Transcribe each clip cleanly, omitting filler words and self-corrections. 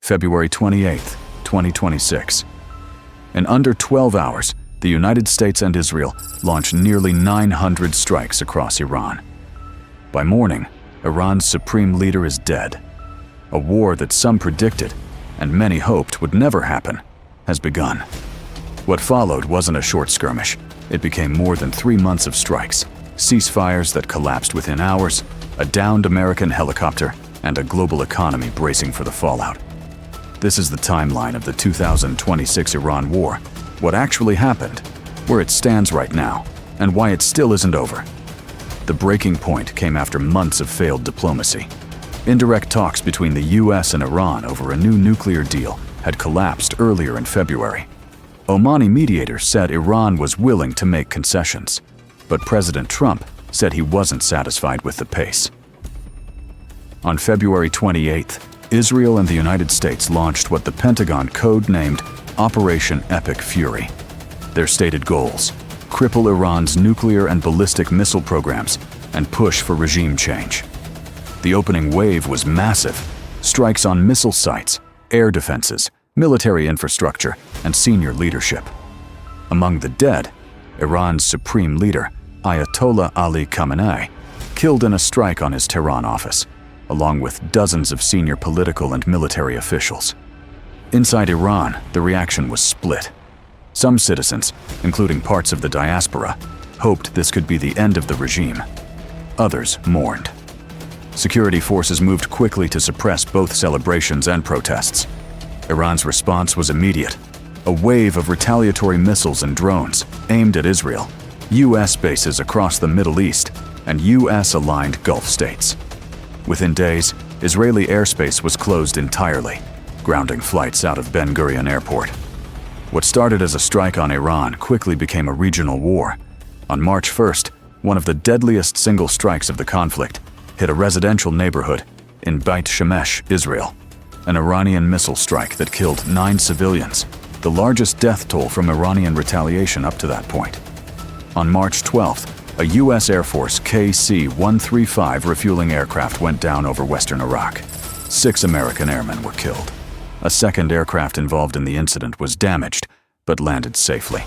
February 28, 2026. In under 12 hours, the United States and Israel launched nearly 900 strikes across Iran. By morning, Iran's supreme leader is dead. A war that some predicted, and many hoped would never happen, has begun. What followed wasn't a short skirmish. It became more than 3 months of strikes, ceasefires that collapsed within hours, a downed American helicopter, and a global economy bracing for the fallout. This is the timeline of the 2026 Iran war, what actually happened, where it stands right now, and why it still isn't over. The breaking point came after months of failed diplomacy. Indirect talks between the US and Iran over a new nuclear deal had collapsed earlier in February. Omani mediators said Iran was willing to make concessions, but President Trump said he wasn't satisfied with the pace. On February 28th, Israel and the United States launched what the Pentagon code-named Operation Epic Fury. Their stated goals: cripple Iran's nuclear and ballistic missile programs and push for regime change. The opening wave was massive: strikes on missile sites, air defenses, military infrastructure, and senior leadership. Among the dead, Iran's supreme leader, Ayatollah Ali Khamenei, killed in a strike on his Tehran office, along with dozens of senior political and military officials. Inside Iran, the reaction was split. Some citizens, including parts of the diaspora, hoped this could be the end of the regime. Others mourned. Security forces moved quickly to suppress both celebrations and protests. Iran's response was immediate: a wave of retaliatory missiles and drones aimed at Israel, US bases across the Middle East, and US-aligned Gulf states. Within days, Israeli airspace was closed entirely, grounding flights out of Ben Gurion Airport. What started as a strike on Iran quickly became a regional war. On March 1st, one of the deadliest single strikes of the conflict hit a residential neighborhood in Beit Shemesh, Israel. An Iranian missile strike that killed 9 civilians, the largest death toll from Iranian retaliation up to that point. On March 12th, a US Air Force KC-135 refueling aircraft went down over western Iraq. 6 American airmen were killed. A second aircraft involved in the incident was damaged, but landed safely.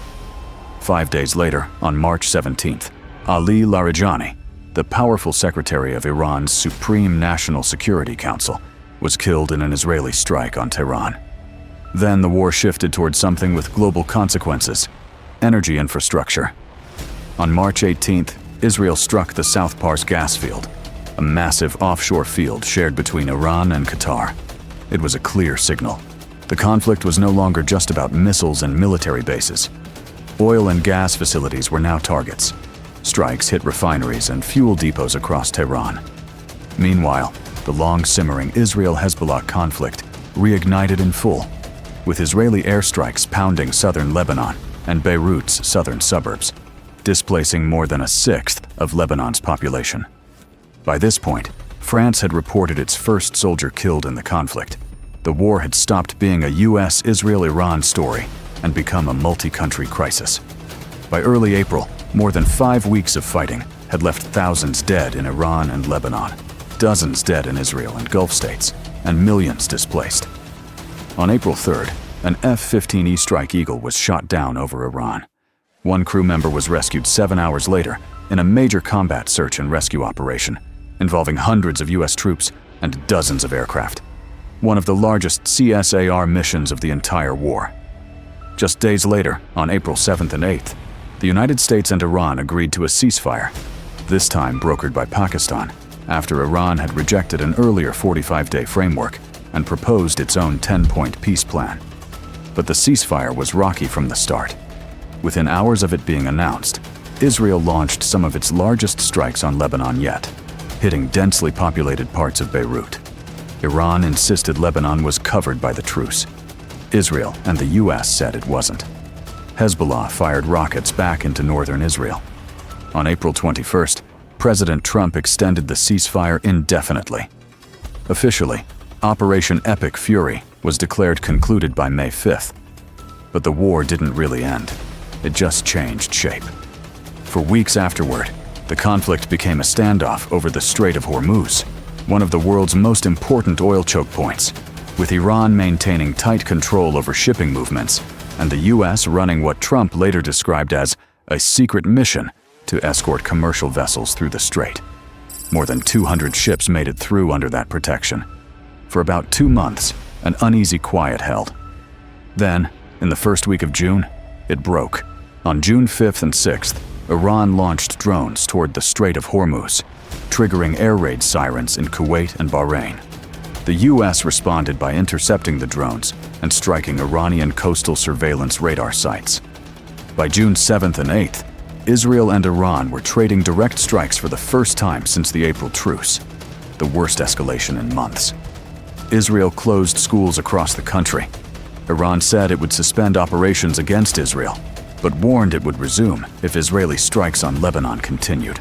5 days later, on March 17th, Ali Larijani, the powerful secretary of Iran's Supreme National Security Council, was killed in an Israeli strike on Tehran. Then the war shifted towards something with global consequences: energy infrastructure. On March 18th, Israel struck the South Pars gas field, a massive offshore field shared between Iran and Qatar. It was a clear signal. The conflict was no longer just about missiles and military bases. Oil and gas facilities were now targets. Strikes hit refineries and fuel depots across Tehran. Meanwhile, the long-simmering Israel-Hezbollah conflict reignited in full, with Israeli airstrikes pounding southern Lebanon and Beirut's southern suburbs, displacing more than 1/6 of Lebanon's population. By this point, France had reported its first soldier killed in the conflict. The war had stopped being a US-Israel-Iran story and become a multi-country crisis. By early April, more than 5 weeks of fighting had left thousands dead in Iran and Lebanon, dozens dead in Israel and Gulf states, and millions displaced. On April 3rd, an F-15E Strike Eagle was shot down over Iran. One crew member was rescued 7 hours later in a major combat search and rescue operation, involving hundreds of US troops and dozens of aircraft. One of the largest CSAR missions of the entire war. Just days later, on April 7th and 8th, the United States and Iran agreed to a ceasefire, this time brokered by Pakistan, after Iran had rejected an earlier 45-day framework and proposed its own 10-point peace plan. But the ceasefire was rocky from the start. Within hours of it being announced, Israel launched some of its largest strikes on Lebanon yet, hitting densely populated parts of Beirut. Iran insisted Lebanon was covered by the truce. Israel and the US said it wasn't. Hezbollah fired rockets back into northern Israel. On April 21st, President Trump extended the ceasefire indefinitely. Officially, Operation Epic Fury was declared concluded by May 5th. But the war didn't really end. It just changed shape. For weeks afterward, the conflict became a standoff over the Strait of Hormuz, one of the world's most important oil choke points. with Iran maintaining tight control over shipping movements and the US running what Trump later described as a secret mission to escort commercial vessels through the strait. More than 200 ships made it through under that protection. For about 2 months, an uneasy quiet held. Then, in the first week of June, it broke. On June 5th and 6th, Iran launched drones toward the Strait of Hormuz, triggering air raid sirens in Kuwait and Bahrain. The US responded by intercepting the drones and striking Iranian coastal surveillance radar sites. By June 7th and 8th, Israel and Iran were trading direct strikes for the first time since the April truce, the worst escalation in months. Israel closed schools across the country. Iran said it would suspend operations against Israel, but warned it would resume if Israeli strikes on Lebanon continued.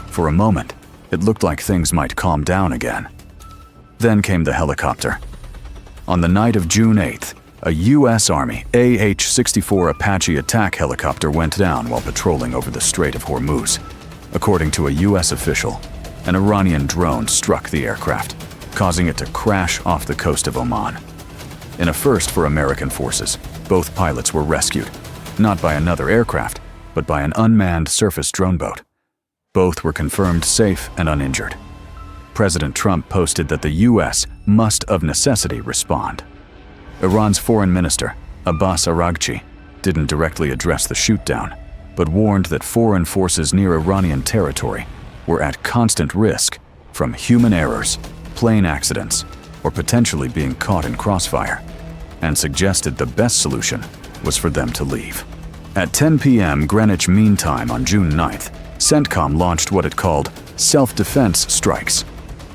For a moment, it looked like things might calm down again. Then came the helicopter. On the night of June 8th, a US Army AH-64 Apache attack helicopter went down while patrolling over the Strait of Hormuz. According to a US official, an Iranian drone struck the aircraft, causing it to crash off the coast of Oman. In a first for American forces, both pilots were rescued, not by another aircraft, but by an unmanned surface drone boat. Both were confirmed safe and uninjured. President Trump posted that the US must of necessity respond. Iran's foreign minister, Abbas Araghchi, didn't directly address the shootdown, but warned that foreign forces near Iranian territory were at constant risk from human errors, plane accidents, or potentially being caught in crossfire, and suggested the best solution was for them to leave. At 10 p.m. Greenwich Mean Time on June 9th, CENTCOM launched what it called self-defense strikes,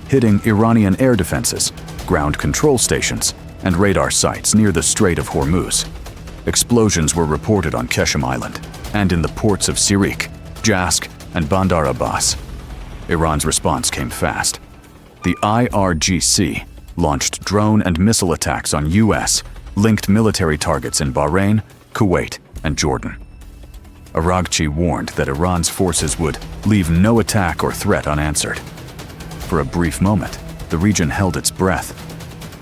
hitting Iranian air defenses, ground control stations, and radar sites near the Strait of Hormuz. Explosions were reported on Keshem Island and in the ports of Sirik, Jask, and Bandar Abbas. Iran's response came fast. The IRGC launched drone and missile attacks on US-linked military targets in Bahrain, Kuwait, and Jordan. Araghchi warned that Iran's forces would leave no attack or threat unanswered. For a brief moment, the region held its breath.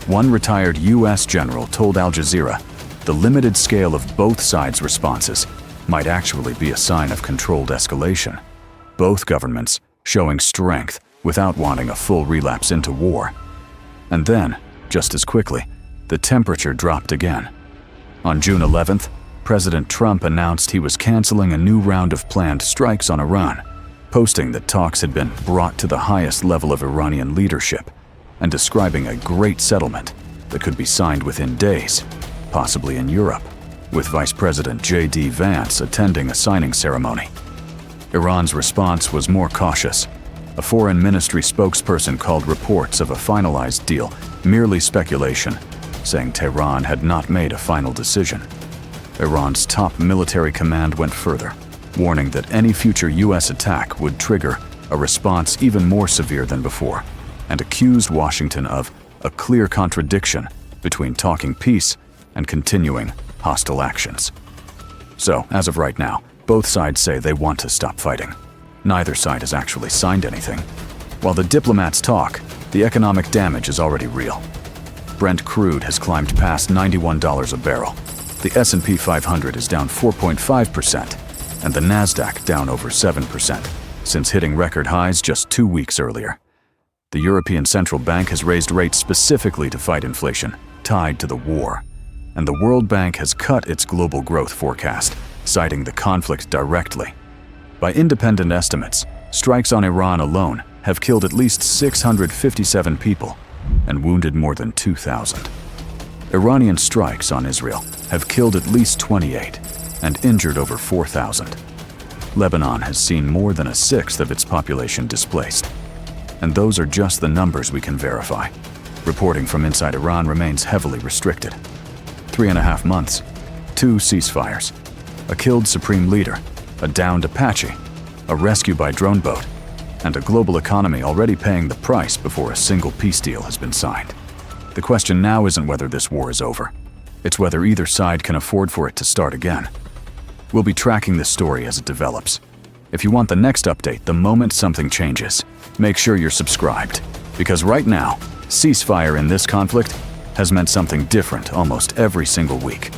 One retired US general told Al Jazeera the limited scale of both sides' responses might actually be a sign of controlled escalation, both governments showing strength without wanting a full relapse into war. And then, just as quickly, the temperature dropped again. On June 11th, President Trump announced he was canceling a new round of planned strikes on Iran, posting that talks had been brought to the highest level of Iranian leadership, and describing a great settlement that could be signed within days, possibly in Europe, with Vice President J.D. Vance attending a signing ceremony. Iran's response was more cautious. A foreign ministry spokesperson called reports of a finalized deal merely speculation, saying Tehran had not made a final decision. Iran's top military command went further, warning that any future US attack would trigger a response even more severe than before, and accused Washington of a clear contradiction between talking peace and continuing hostile actions. So, as of right now, both sides say they want to stop fighting. Neither side has actually signed anything. While the diplomats talk, the economic damage is already real. Brent crude has climbed past $91 a barrel. The S&P 500 is down 4.5%, and the Nasdaq down over 7%, since hitting record highs just 2 weeks earlier. The European Central Bank has raised rates specifically to fight inflation, tied to the war. And the World Bank has cut its global growth forecast, citing the conflict directly. By independent estimates, strikes on Iran alone have killed at least 657 people and wounded more than 2,000. Iranian strikes on Israel have killed at least 28 and injured over 4,000. Lebanon has seen more than a sixth of its population displaced. And those are just the numbers we can verify. Reporting from inside Iran remains heavily restricted. 3.5 months, 2 ceasefires, a killed supreme leader, a downed Apache, a rescue by drone boat, and a global economy already paying the price before a single peace deal has been signed. The question now isn't whether this war is over. It's whether either side can afford for it to start again. We'll be tracking this story as it develops. If you want the next update the moment something changes, make sure you're subscribed. Because right now, ceasefire in this conflict has meant something different almost every single week.